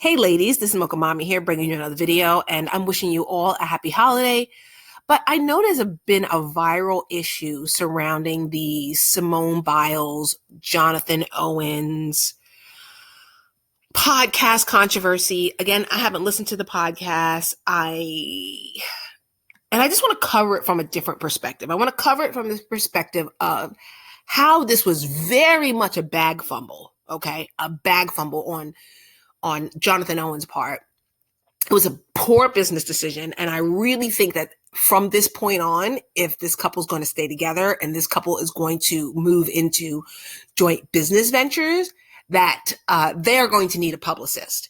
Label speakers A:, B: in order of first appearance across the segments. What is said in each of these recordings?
A: Hey ladies, this is Mocha Mommy here bringing you another video, and I'm wishing you all a happy holiday. But I know there's been a viral issue surrounding the Simone Biles, Jonathan Owens podcast controversy. Again, I haven't listened to the podcast. I just want to cover it from a different perspective. I want to cover it from this perspective of how this was very much a bag fumble, okay? A bag fumble on Jonathan Owens' part. It was a poor business decision. And I really think that from this point on, if this couple's going to stay together and this couple is going to move into joint business ventures, that they're going to need a publicist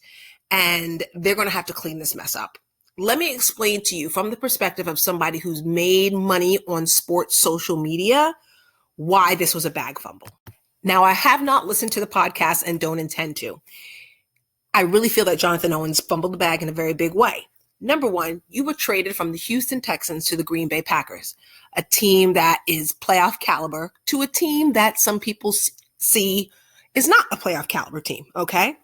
A: and they're going to have to clean this mess up. Let me explain to you from the perspective of somebody who's made money on sports social media, why this was a bag fumble. Now, I have not listened to the podcast and don't intend to. I really feel that Jonathan Owens fumbled the bag in a very big way. Number one, you were traded from the Houston Texans to the Green Bay Packers, a team that is playoff caliber, to a team that some people see is not a playoff caliber team, okay?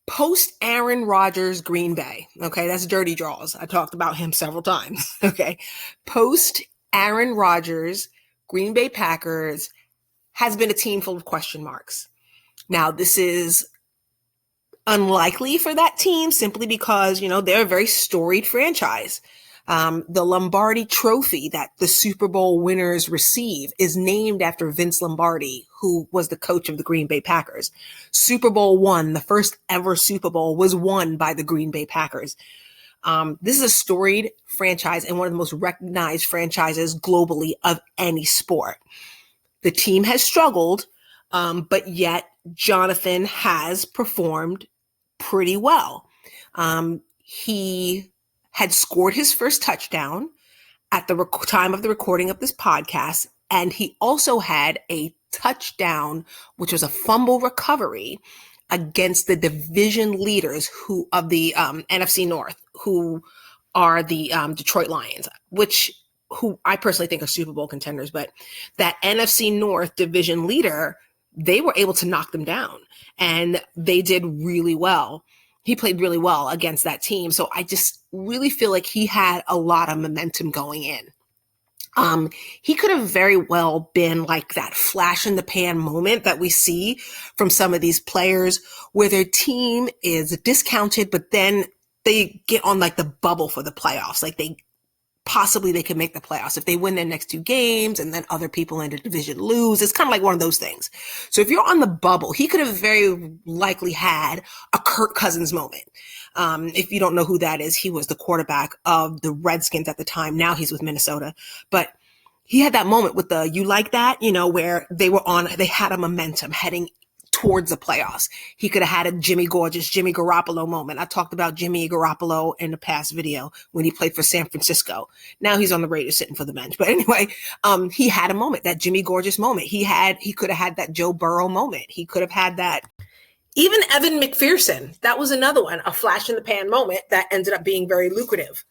A: Post Aaron Rodgers Green Bay, okay? That's dirty draws. I talked about him several times, okay? Post Aaron Rodgers Green Bay Packers has been a team full of question marks. Now, this is unlikely for that team simply because, they're a very storied franchise. The Lombardi trophy that the Super Bowl winners receive is named after Vince Lombardi, who was the coach of the Green Bay Packers. Super Bowl I, the first ever Super Bowl, was won by the Green Bay Packers. This is a storied franchise and one of the most recognized franchises globally of any sport. The team has struggled, but yet Jonathan has performed pretty well. He had scored his first touchdown at the time of the recording of this podcast, and he also had a touchdown, which was a fumble recovery against the division leaders of the NFC North, who are the Detroit Lions, who I personally think are Super Bowl contenders, but that NFC North division leader, they were able to knock them down and they did really well. He played really well against that team. So I just really feel like he had a lot of momentum going in. He could have very well been like that flash in the pan moment that we see from some of these players where their team is discounted, but then they get on like the bubble for the playoffs. Like they could make the playoffs if they win their next two games and then other people in the division lose. It's kind of like one of those things. So if you're on the bubble, he could have very likely had a Kirk Cousins moment. If you don't know who that is, he was the quarterback of the Redskins at the time. Now he's with Minnesota. But he had that moment with you like that, where they had a momentum heading towards the playoffs. He could have had a Jimmy Garoppolo moment. I talked about Jimmy Garoppolo in the past video when he played for San Francisco. Now he's on the Raiders sitting for the bench. But anyway, he had a moment, that Jimmy Gorgeous moment. He could have had that Joe Burrow moment. He could have had that. Even Evan McPherson, that was another one, a flash in the pan moment that ended up being very lucrative.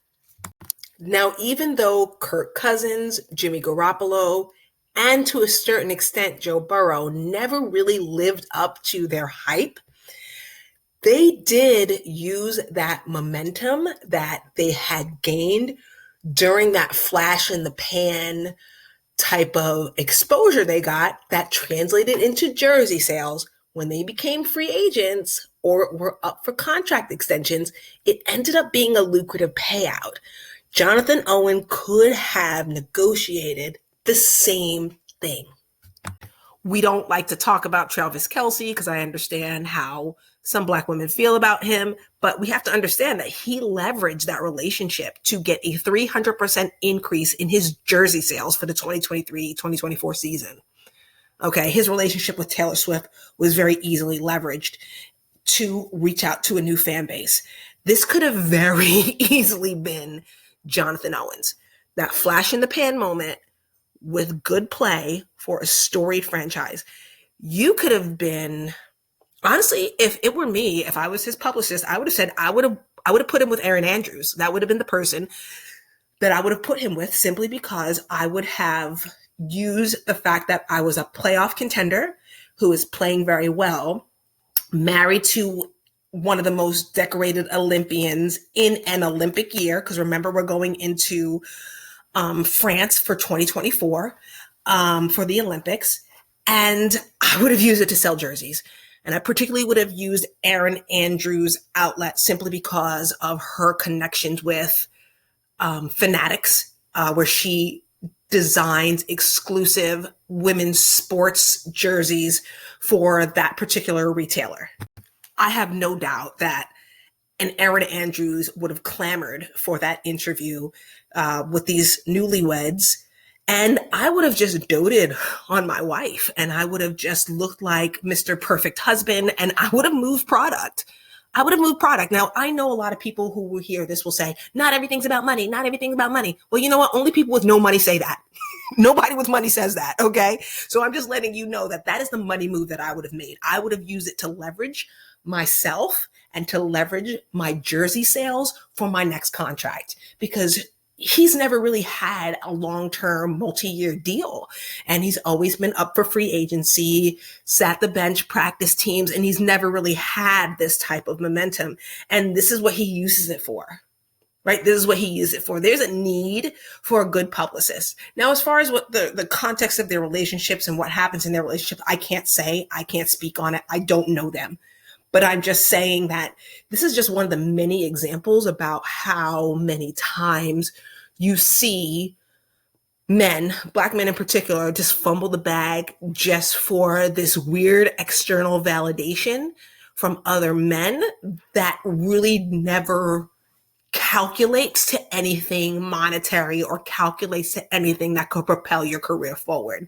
A: Now, even though Kirk Cousins, Jimmy Garoppolo, and to a certain extent, Joe Burrow never really lived up to their hype, they did use that momentum that they had gained during that flash in the pan type of exposure they got that translated into jersey sales. When they became free agents or were up for contract extensions, it ended up being a lucrative payout. Jonathan Owen could have negotiated the same thing. We don't like to talk about Travis Kelce because I understand how some Black women feel about him, but we have to understand that he leveraged that relationship to get a 300% increase in his jersey sales for the 2023-2024 season. Okay, his relationship with Taylor Swift was very easily leveraged to reach out to a new fan base. This could have very easily been Jonathan Owens. That flash in the pan moment with good play for a storied franchise. You could have been, honestly, if it were me, if I was his publicist, I would have said, I would have put him with Aaron Andrews. That would have been the person that I would have put him with, simply because I would have used the fact that I was a playoff contender who is playing very well married to one of the most decorated Olympians in an Olympic year, because remember, we're going into France for 2024 for the Olympics. And I would have used it to sell jerseys. And I particularly would have used Erin Andrews' outlet simply because of her connections with Fanatics, where she designs exclusive women's sports jerseys for that particular retailer. I have no doubt that an Erin Andrews would have clamored for that interview with these newlyweds. And I would have just doted on my wife, and I would have just looked like Mr. Perfect Husband, and I would have moved product. Now, I know a lot of people who will hear this will say, not everything's about money. Not everything's about money. Well, you know what? Only people with no money say that. Nobody with money says that. Okay. So I'm just letting you know that that is the money move that I would have made. I would have used it to leverage myself and to leverage my jersey sales for my next contract, because he's never really had a long-term multi-year deal. And he's always been up for free agency, sat the bench, practice teams, and he's never really had this type of momentum. And this is what he uses it for. Right? This is what he uses it for. There's a need for a good publicist. Now, as far as what the context of their relationships and what happens in their relationship, I can't say. I can't speak on it. I don't know them. But I'm just saying that this is just one of the many examples about how many times you see men, Black men in particular, just fumble the bag just for this weird external validation from other men that really never calculates to anything monetary or calculates to anything that could propel your career forward.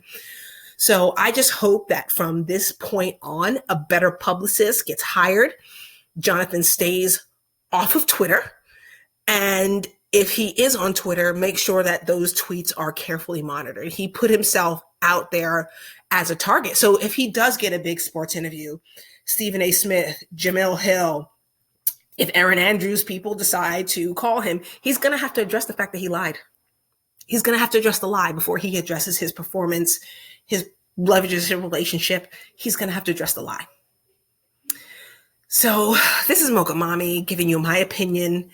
A: So I just hope that from this point on, a better publicist gets hired. Jonathan stays off of Twitter. And if he is on Twitter, make sure that those tweets are carefully monitored. He put himself out there as a target. So if he does get a big sports interview, Stephen A. Smith, Jamil Hill, if Erin Andrews people decide to call him, he's going to have to address the fact that he lied. He's going to have to address the lie before he addresses his performance, his leverages his relationship. He's going to have to address the lie. So this is Mocha Mommy giving you my opinion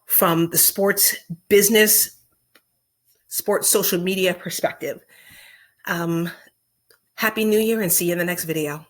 A: from the sports business, sports social media perspective. Happy New Year, and see you in the next video.